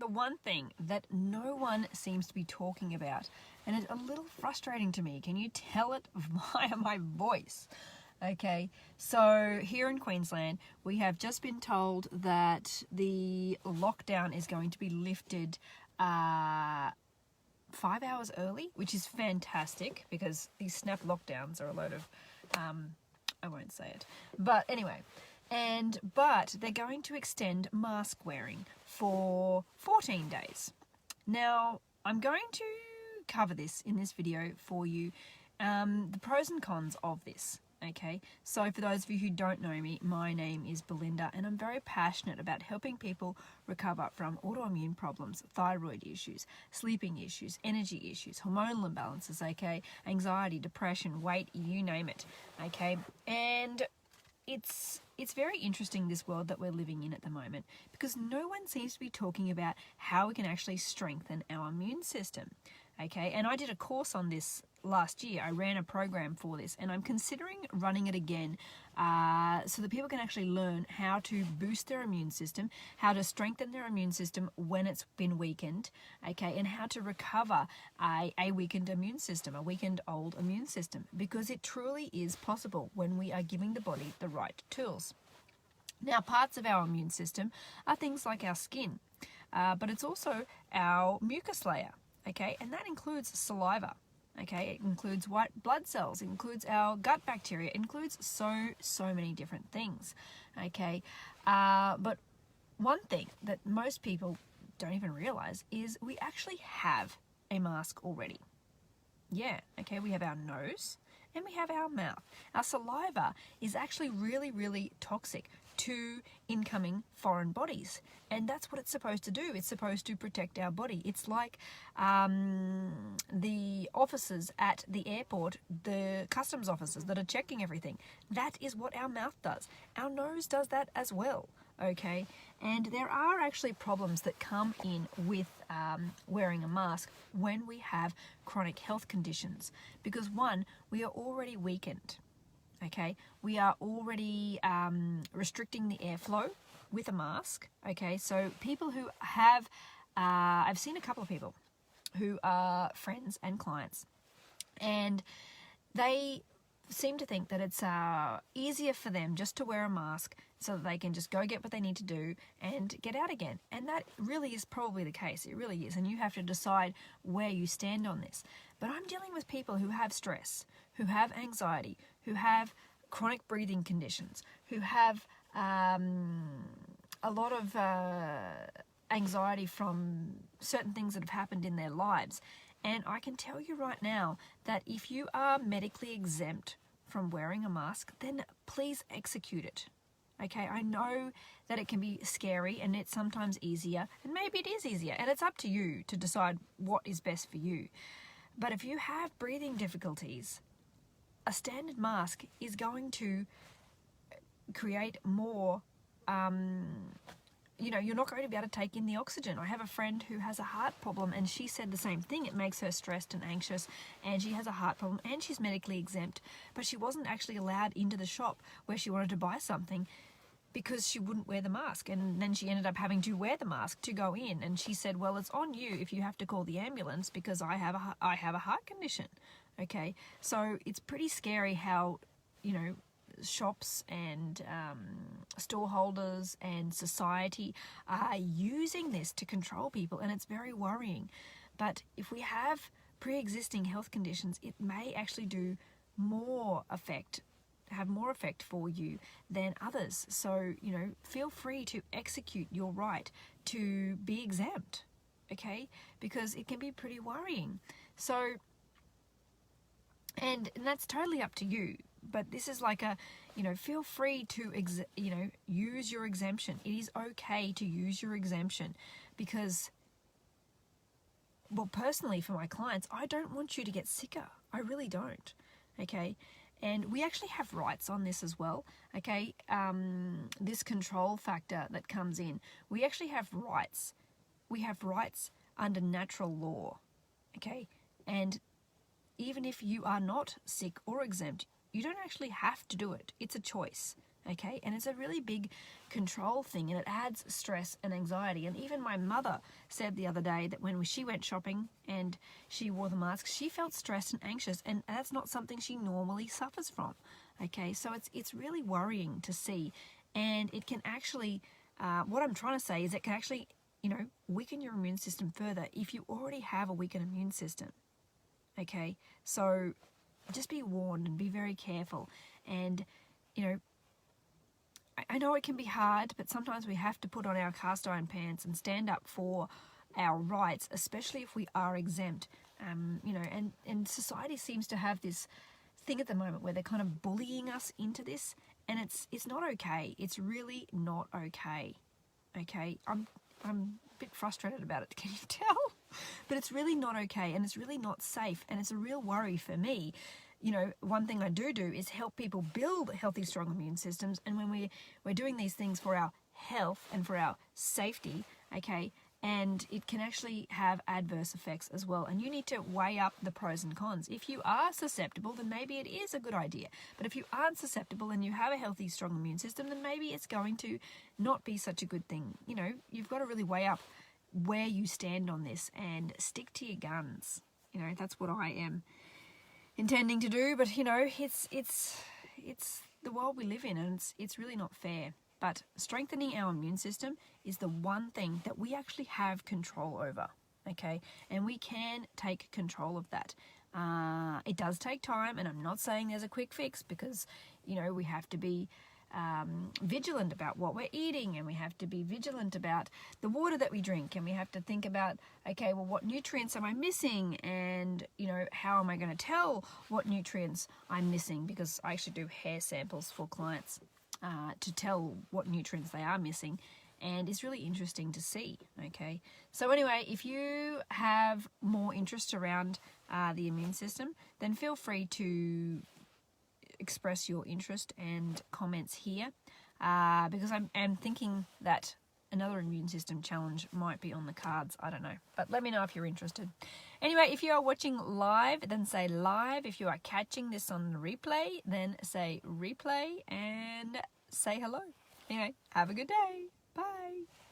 the one thing that no one seems to be talking about, and it's a little frustrating to me. Can you tell it via my voice? Okay, so here in Queensland, we have just been told that the lockdown is going to be lifted 5 hours early, which is fantastic because these snap lockdowns are a load of, I won't say it, but anyway. But they're going to extend mask wearing for 14 days. Now, I'm going to cover this in this video for you, the pros and cons of this. Okay, so for those of you who don't know me, my name is Belinda and I'm very passionate about helping people recover from autoimmune problems, thyroid issues, sleeping issues, energy issues, hormonal imbalances, okay, anxiety, depression, weight, you name it, okay. And it's very interesting, this world that we're living in at the moment, because no one seems to be talking about how we can actually strengthen our immune system. Okay, and I did a course on this last year. I ran a program for this, and I'm considering running it again so that people can actually learn how to boost their immune system, how to strengthen their immune system when it's been weakened, okay, and how to recover a weakened immune system, a weakened old immune system, because it truly is possible when we are giving the body the right tools. Now, parts of our immune system are things like our skin, but it's also our mucus layer. Okay, and that includes saliva, okay, it includes white blood cells, it includes our gut bacteria, it includes so many different things, okay, but one thing that most people don't even realize is we actually have a mask already. Yeah, okay, we have our nose and we have our mouth. Our saliva is actually really toxic to incoming foreign bodies, and that's what it's supposed to do. It's supposed to protect our body. It's like the officers at the airport, the customs officers that are checking everything. That is what our mouth does. Our nose does that as well, okay? And there are actually problems that come in with wearing a mask when we have chronic health conditions, because one, we are already weakened. Okay, we are already restricting the airflow with a mask. Okay, so people who have, I've seen a couple of people who are friends and clients, and they seem to think that it's easier for them just to wear a mask so that they can just go get what they need to do and get out again. And that really is probably the case. It really is. And you have to decide where you stand on this. But I'm dealing with people who have stress, who have anxiety, who have chronic breathing conditions, who have a lot of anxiety from certain things that have happened in their lives. And I can tell you right now that if you are medically exempt from wearing a mask, then please execute it. Okay, I know that it can be scary and it's sometimes easier, and maybe it is easier, and it's up to you to decide what is best for you. But if you have breathing difficulties, a standard mask is going to create more, you're not going to be able to take in the oxygen. I have a friend who has a heart problem, and she said the same thing. It makes her stressed and anxious, and she has a heart problem, and she's medically exempt, but she wasn't actually allowed into the shop where she wanted to buy something because she wouldn't wear the mask. And then she ended up having to wear the mask to go in, and she said, well, it's on you if you have to call the ambulance because I have a heart condition. Okay, so it's pretty scary how, shops and store holders and society are using this to control people, and it's very worrying. But if we have pre-existing health conditions, it may actually have more effect for you than others. So, feel free to execute your right to be exempt, okay, because it can be pretty worrying. So, and that's totally up to you. But this is like feel free to, use your exemption. It is okay to use your exemption because, well, personally for my clients, I don't want you to get sicker. I really don't. Okay. And we actually have rights on this as well. Okay. This control factor that comes in, we actually have rights. We have rights under natural law. Okay. And even if you are not sick or exempt, you don't actually have to do it. It's a choice, okay? And it's a really big control thing, and it adds stress and anxiety. And even my mother said the other day that when she went shopping and she wore the mask, she felt stressed and anxious, and that's not something she normally suffers from, okay? So it's really worrying to see, and it can actually, what I'm trying to say is it can actually, you know, weaken your immune system further if you already have a weakened immune system, okay? So just be warned and be very careful. And, you know, I know it can be hard, but sometimes we have to put on our cast iron pants and stand up for our rights, especially if we are exempt. You know, and society seems to have this thing at the moment where they're kind of bullying us into this, and it's not okay. It's really not okay. Okay, I'm a bit frustrated about it, can you tell? But it's really not okay, and it's really not safe, and it's a real worry for me. You know, one thing I do is help people build healthy, strong immune systems, and when we're doing these things for our health and for our safety, okay, and it can actually have adverse effects as well, and you need to weigh up the pros and cons. If you are susceptible, then maybe it is a good idea, but if you aren't susceptible and you have a healthy, strong immune system, then maybe it's going to not be such a good thing. You know, you've got to really weigh up where you stand on this and stick to your guns. You know, that's what I am intending to do, but you know, it's the world we live in, and it's really not fair. But strengthening our immune system is the one thing that we actually have control over, okay? And we can take control of that. It does take time, and I'm not saying there's a quick fix, because, you know, we have to be vigilant about what we're eating, and we have to be vigilant about the water that we drink, and we have to think about, okay, well, what nutrients am I missing, and, you know, how am I going to tell what nutrients I'm missing, because I actually do hair samples for clients to tell what nutrients they are missing, and it's really interesting to see, okay? So anyway, if you have more interest around the immune system, then feel free to express your interest and comments here, because I'm thinking that another immune system challenge might be on the cards. I don't know, but let me know if you're interested. Anyway, if you are watching live, then say live. If you are catching this on the replay, then say replay and say hello. Anyway, have a good day. Bye.